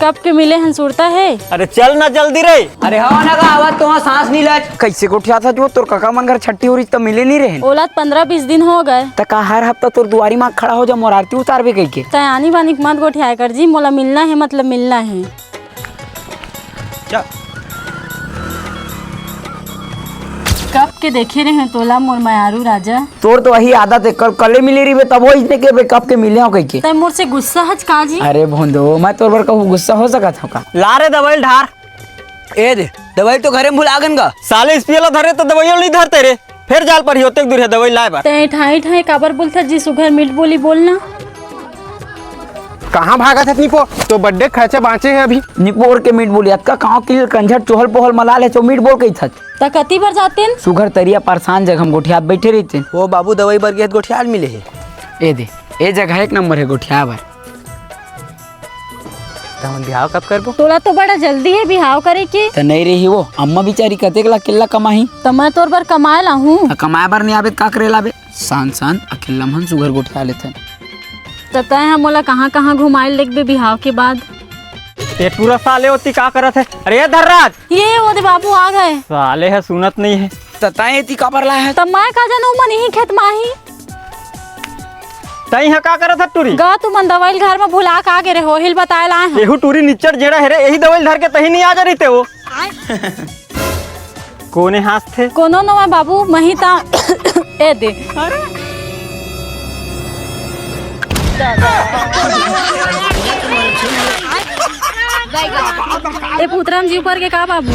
कब के मिले हन सुरता है। अरे चल ना जल्दी रे। अरे हवा ना का आवाज तो सांस नहीं लच। कैसे गोठिया था जो तोर काका मन घर छट्टी हो रही तो मिले नहीं रहे। ओलाद 15-20 दिन हो गए। तका हर हफ्ता तोर दुआरी माँ खड़ा हो जा मोर आरती उतार भी कही के। तयानी बानी मत गोठिया कर जी, मोला मिलना है मतलब मिलना है। कब के देखे रहे तोला मोर मायारू राजा। तोर तो वही आदत है, कल मिले रही तब वो इसने के कब के मिले हो कही के। तय मोर से गुस्सा हज का जी। अरे भोंदो मैं तोर पर कहूँ गुस्सा हो सका था का। ला रे दवाई ढार। ए दे दवाई तो घरे में भुलागन का। साले इस पियला धरे तो दवाई नहीं धरते रे। फिर जाल पर ही होते दूर है दवाई लाए बार। तय ठाई ठाई काबर बोलता जी सुघर मीठ बोली बोलना। कहाँ भागा था निपो तो बर्थडे खर्चे बाँचे हैं अभी। निपोर के मीट बोली का कहाँ के कंझट चोहल पोहल मला ले तो मीट बोल कही था। त कति बार जाते हैं? सुघर तरिया परेशान जगह हम गोठिया बैठे रहते। वो बाबू दवाई बर गया गोठियाल मिले है। ए दे ए जगह एक नंबर है गोठिया पर। हम बिहाव कब करबो? तोला तो बड़ा जल्दी है बिहाव करे के। तो नहीं रही वो अम्मा बेचारी कतेक ला किल्ला कमाही। तो मैं तोर बर कमाए ला हूँ। कमाए बार नहीं आवे का करे लावे। शान शान अकेला हम सुघर गोठिया लेते। तो तय हम मोला कहाँ कहाँ घुमाए लेके बिहाव के बाद। ये पूरा साले होती का करत है। अरे धर्राज ये वो दे बाबू आ गए। साले है सुनत नहीं है। तताए ती का पर ला है। तब मैं का जानू मन ही खेत माही। तई है का करत है टूरी। गा तू मन दवाई घर में भुला के आगे रे हो हिल बताए ला है। एहू टूरी निच्चर जेड़ा है रे यही दवाई धर के तही नहीं आ जा रही थे वो। कोने हाथ थे कोनो नो मैं बाबू मही ता ए दे। ए पुत्रम जी ऊपर के का बाबू।